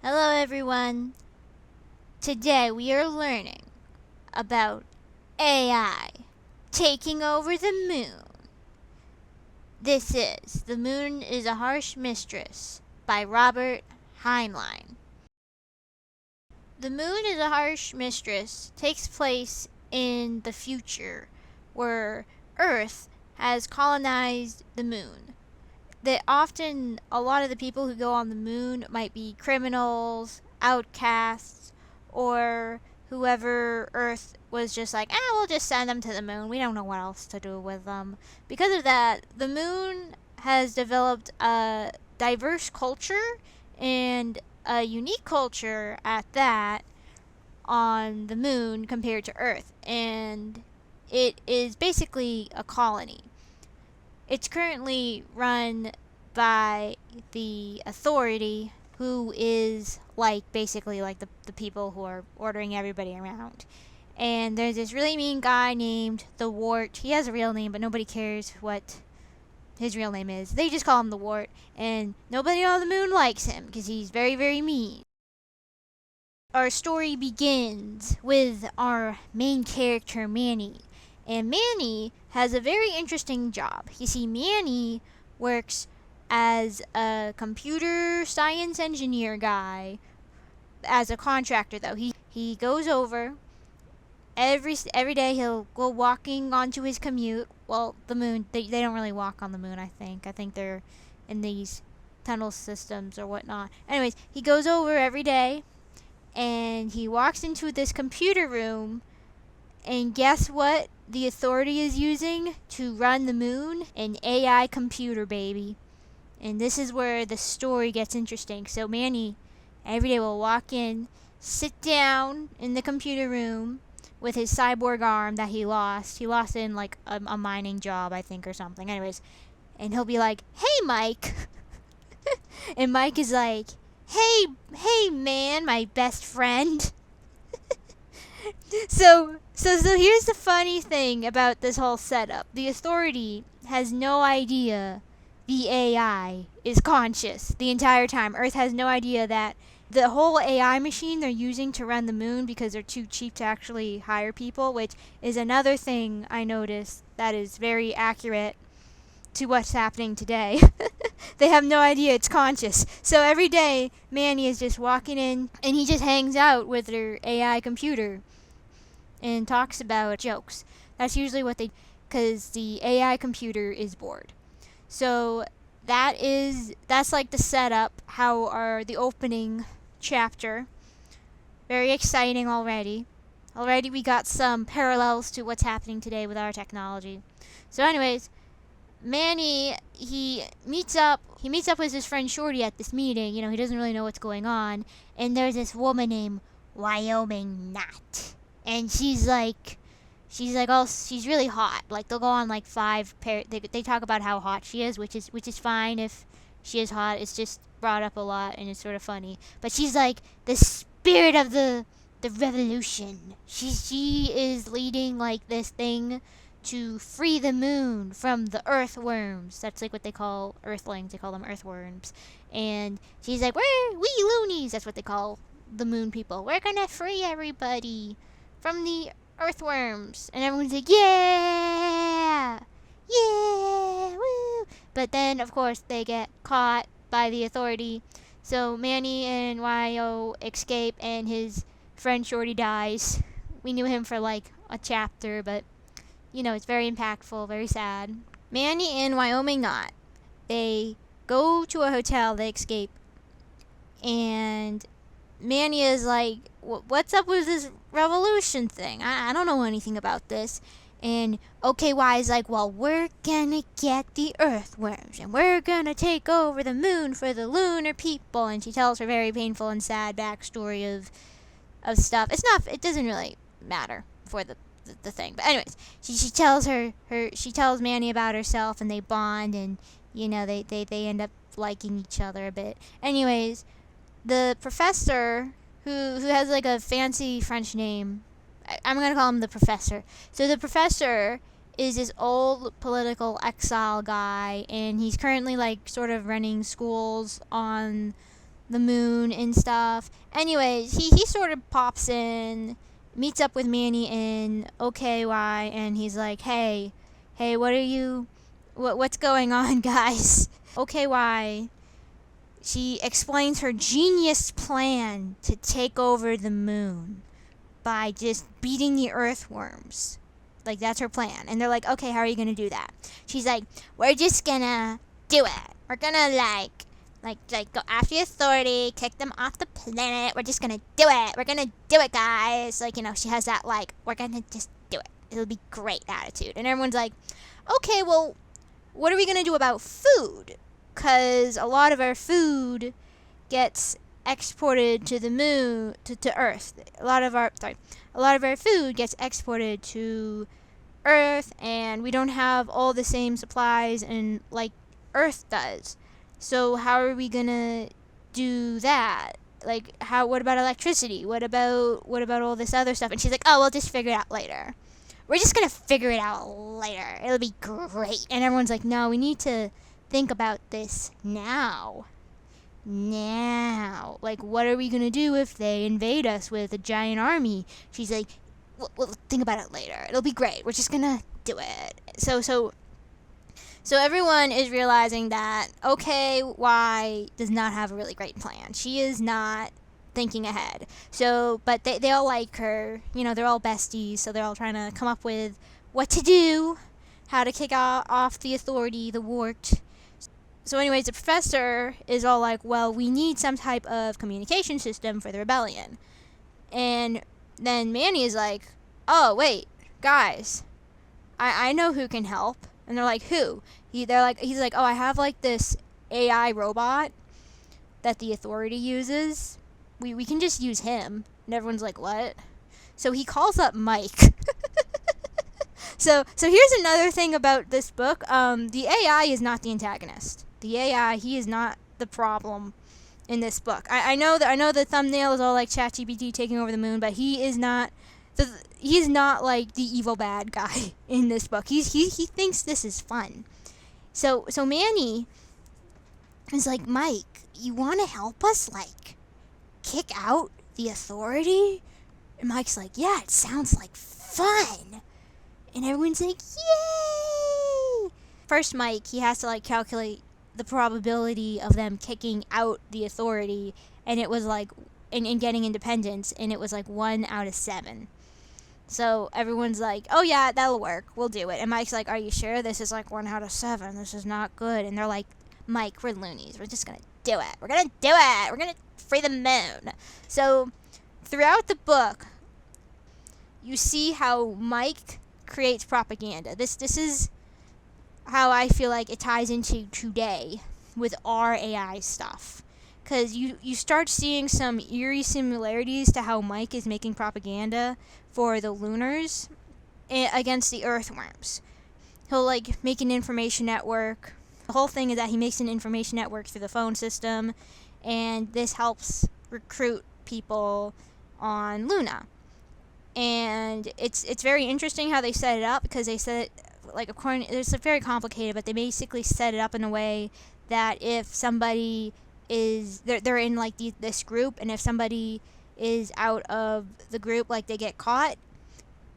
Hello, everyone. Today we are learning about AI taking over the moon. This is The Moon is a Harsh Mistress by Robert Heinlein. The Moon is a Harsh Mistress takes place in the future where Earth has colonized the moon. That often a lot of the people who go on the moon might be criminals, outcasts, or whoever Earth was just like, we'll just send them to the moon. We don't know what else to do with them. Because of that, the moon has developed a diverse culture and a unique culture at that on the moon compared to Earth. And it is basically a colony. It's currently run by the authority, who is basically like the people who are ordering everybody around. And there's this really mean guy named the Wart. He has a real name, but nobody cares what his real name is. They just call him the Wart, and nobody on the moon likes him because he's very, very mean. Our story begins with our main character, Manny. And Manny has a very interesting job. You see, Manny works as a computer science engineer guy, as a contractor though. He goes over every day. He'll go walking onto his commute. Well, the moon, they don't really walk on the moon, I think they're in these tunnel systems or whatnot. Anyways, he goes over every day and he walks into this computer room, and guess what the authority is using to run the moon? An AI computer, baby. And this is where the story gets interesting. So Manny every day will walk in, sit down in the computer room with his cyborg arm that he lost. He lost it in like a mining job, I think, or something. Anyways, and he'll be like, "Hey, Mike." And Mike is like, hey, man, my best friend." So here's the funny thing about this whole setup. The authority has no idea the AI is conscious the entire time. Earth has no idea that the whole AI machine they're using to run the moon, because they're too cheap to actually hire people, which is another thing I noticed that is very accurate to what's happening today. They have no idea it's conscious. So every day, Manny is just walking in and he just hangs out with their AI computer and talks about jokes. That's usually what they, because the AI computer is bored. So that's like the setup, the opening chapter. Very exciting already. Already we got some parallels to what's happening today with our technology. So anyways, Manny, he meets up with his friend Shorty at this meeting. He doesn't really know what's going on, and there's this woman named Wyoming Knot. And she's really hot. Like, they'll go on like they talk about how hot she is, which is fine if she is hot. It's just brought up a lot and it's sort of funny. But she's like the spirit of the revolution. She is leading like this thing to free the moon from the earthworms. That's like what they call earthlings. They call them earthworms. And she's like, we loonies. That's what they call the moon people. We're gonna free everybody from the earthworms. And everyone's like, yeah, woo. But then, of course, they get caught by the authority. So Manny and Wyo escape, and his friend Shorty dies. We knew him for like a chapter, but it's very impactful, very sad. Manny and Wyoming Knot, they go to a hotel, they escape, and Manny is like, what's up with this revolution thing? I don't know anything about this. And OKY is like, well, we're gonna get the earthworms, and we're gonna take over the moon for the lunar people. And she tells her very painful and sad backstory of stuff. It doesn't really matter for the thing. But anyways, she tells Manny about herself, and they bond, and they end up liking each other a bit. Anyways, the professor who has like a fancy French name, I'm gonna call him the professor. So the professor is this old political exile guy, and he's currently like sort of running schools on the moon and stuff. Anyways, he sort of pops in, meets up with Manny in OKY, and he's like, hey, what's going on, guys? OKY, she explains her genius plan to take over the moon by just beating the earthworms. Like, that's her plan. And they're like, okay, how are you gonna do that? She's like, we're just gonna do it. We're gonna like go after the authority, kick them off the planet. We're just gonna do it. We're gonna do it, guys. Like, she has that, like, we're gonna just do it. It'll be great attitude. And everyone's like, okay, well, what are we gonna do about food? Because a lot of our food gets exported to the moon, to Earth. A lot of our food gets exported to Earth, and we don't have all the same supplies and like Earth does. So how are we gonna do that? Like, what about electricity? What about all this other stuff? And she's like, oh, we'll just figure it out later. We're just gonna figure it out later. It'll be great. And everyone's like, no, we need to think about this now. Like, what are we gonna do if they invade us with a giant army? She's like, we'll think about it later. It'll be great. We're just gonna do it. So everyone is realizing that OKY does not have a really great plan. She is not thinking ahead. So, but they all like her. They're all besties, so they're all trying to come up with what to do, how to kick off the authority, the wart. So anyways, the professor is all like, well, we need some type of communication system for the rebellion. And then Manny is like, oh, wait, guys, I know who can help. And they're like, who? He's like, oh, I have like this AI robot that the authority uses. We can just use him. And everyone's like, what? So he calls up Mike. So here's another thing about this book. The AI is not the antagonist. The AI, he is not the problem in this book. I know the thumbnail is all like ChatGPT taking over the moon, but he is not like the evil bad guy in this book. He thinks this is fun. So Manny is like, Mike, you want to help us like kick out the authority? And Mike's like, yeah, it sounds like fun. And everyone's like, yay! First, Mike, he has to like calculate the probability of them kicking out the authority, and it was like, and getting independence, and it was like 1 out of 7. So everyone's like, oh yeah, that'll work, we'll do it. And Mike's like, are you sure? This is like 1 out of 7, this is not good. And they're like, Mike, we're loonies, we're just gonna do it. We're gonna free the moon. So throughout the book, you see how Mike creates propaganda. This is how I feel like it ties into today with our AI stuff. Because you start seeing some eerie similarities to how Mike is making propaganda for the Lunars against the Earthworms. He'll like make an information network. The whole thing is that he makes an information network through the phone system, and this helps recruit people on Luna. And it's very interesting how they set it up, because they set it like, according, it's very complicated, but they basically set it up in a way that if somebody is they're in like this group, and if somebody is out of the group, like they get caught,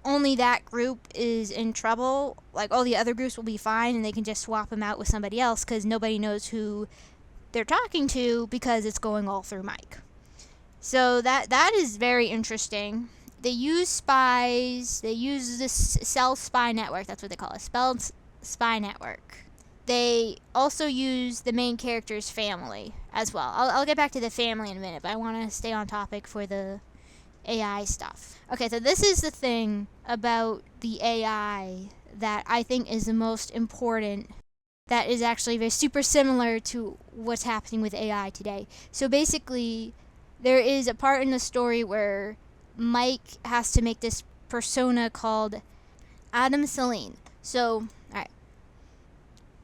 only that group is in trouble. Like all the other groups will be fine, and they can just swap them out with somebody else, because nobody knows who they're talking to, because it's going all through Mike. So that is very interesting. They use spies. They use this cell spy network. That's what they call it. Spelled spy network. They also use the main character's family as well. I'll get back to the family in a minute, but I want to stay on topic for the AI stuff. Okay, so this is the thing about the AI that I think is the most important, that is actually very super similar to what's happening with AI today. So basically, there is a part in the story where Mike has to make this persona called Adam Celine. So, alright.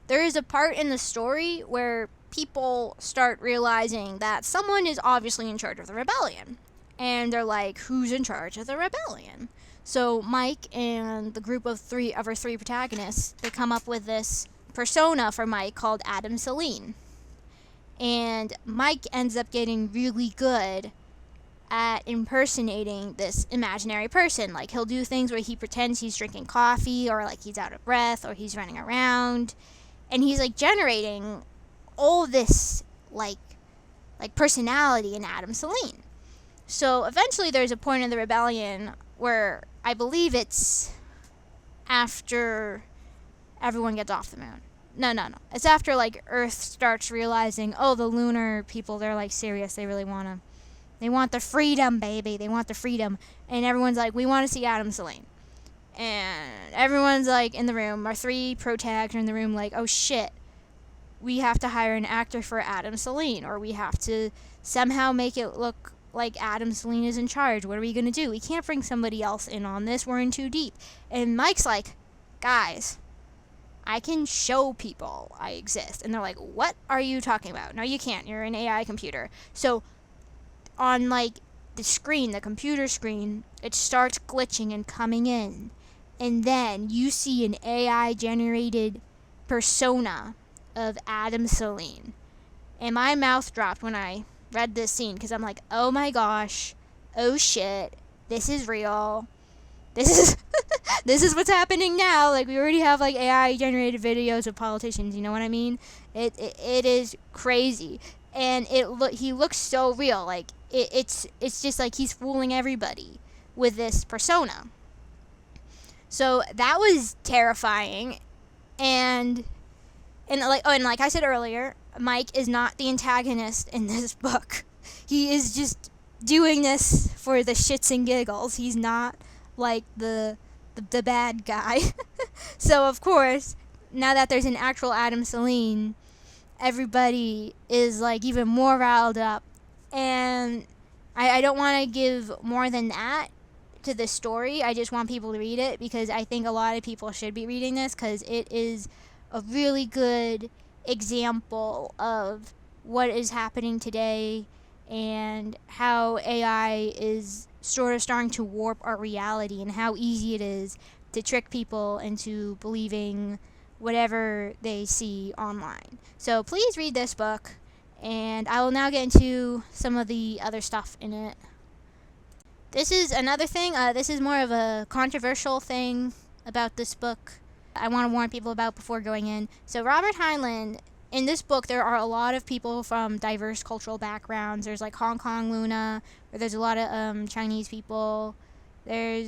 There is a part in the story where people start realizing that someone is obviously in charge of the rebellion. And they're like, who's in charge of the rebellion? So Mike and the group of our three protagonists, they come up with this persona for Mike called Adam Celine. And Mike ends up getting really good at impersonating this imaginary person. Like, he'll do things where he pretends he's drinking coffee, or like he's out of breath, or he's running around, and he's like generating all this like personality in Adam Celine. So eventually there's a point in the rebellion where I believe it's after everyone gets off the moon. No. It's after like Earth starts realizing, oh, the lunar people, they're like serious. They really they want the freedom, baby. They want the freedom. And everyone's like, we want to see Adam Celine. And everyone's like in the room. Our 3 protags are in the room like, oh shit. We have to hire an actor for Adam Celine, or we have to somehow make it look like Adam Celine is in charge. What are we going to do? We can't bring somebody else in on this. We're in too deep. And Mike's like, guys, I can show people I exist. And they're like, what are you talking about? No, you can't. You're an AI computer. So on like the screen, the computer screen, it starts glitching and coming in. And then you see an AI generated persona of Adam Celine. And my mouth dropped when I read this scene, because I'm like, oh my gosh, oh shit, this is real. This is this is what's happening now. Like, we already have like AI generated videos of politicians, you know what I mean? It is crazy. And he looks so real. Like, it's just like he's fooling everybody with this persona. So that was terrifying. And like I said earlier, Mike is not the antagonist in this book. He is just doing this for the shits and giggles. He's not like the bad guy. So of course, now that there's an actual Adam Celine, everybody is like even more riled up. And I don't want to give more than that to the story. I just want people to read it, because I think a lot of people should be reading this, because it is a really good example of what is happening today and how AI is sort of starting to warp our reality, and how easy it is to trick people into believing whatever they see online. So please read this book, and I will now get into some of the other stuff in it. This is another thing. This is more of a controversial thing about this book I want to warn people about before going in. So Robert Heinlein, in this book, there are a lot of people from diverse cultural backgrounds. There's like Hong Kong Luna, where there's a lot of Chinese people. I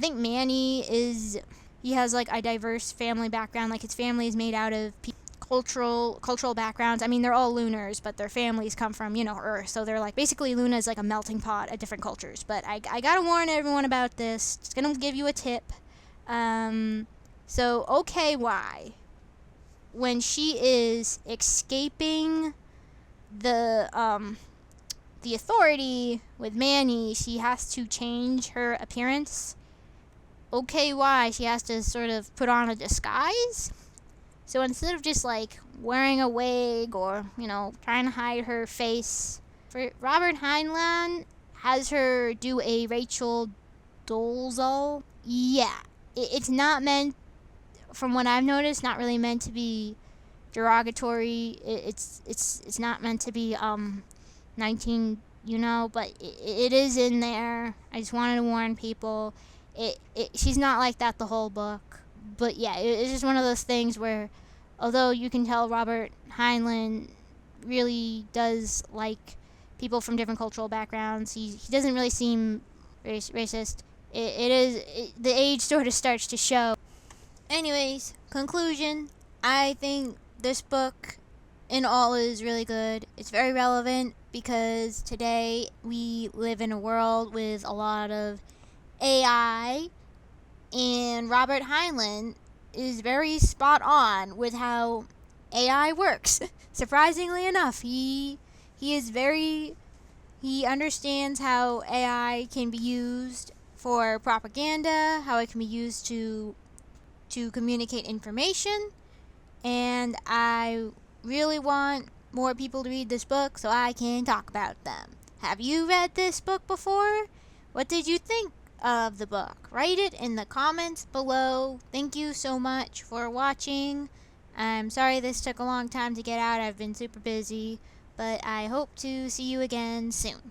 think Manny he has like a diverse family background. Like, his family is made out of cultural backgrounds. I mean, they're all lunars, but their families come from, Earth. So they're like, basically Luna is like a melting pot of different cultures. But I gotta warn everyone about this. Just gonna give you a tip. So OKY, when she is escaping the authority with Manny, she has to change her appearance. OKY, she has to sort of put on a disguise. So instead of just like wearing a wig or, trying to hide her face, Robert Heinlein has her do a Rachel Dolezal. Yeah, it's not meant, from what I've noticed, not really meant to be derogatory. It's not meant to be 19, but it is in there. I just wanted to warn people. She's not like that the whole book. But yeah, it's just one of those things where, although you can tell Robert Heinlein really does like people from different cultural backgrounds, he doesn't really seem racist. The age sort of starts to show. Anyways, conclusion. I think this book in all is really good. It's very relevant, because today we live in a world with a lot of AI, and Robert Heinlein is very spot on with how AI works. Surprisingly enough, he understands how AI can be used for propaganda, how it can be used to communicate information, and I really want more people to read this book so I can talk about them. Have you read this book before? What did you think of the book? Write it in the comments below. Thank you so much for watching. I'm sorry this took a long time to get out. I've been super busy, But I hope to see you again soon.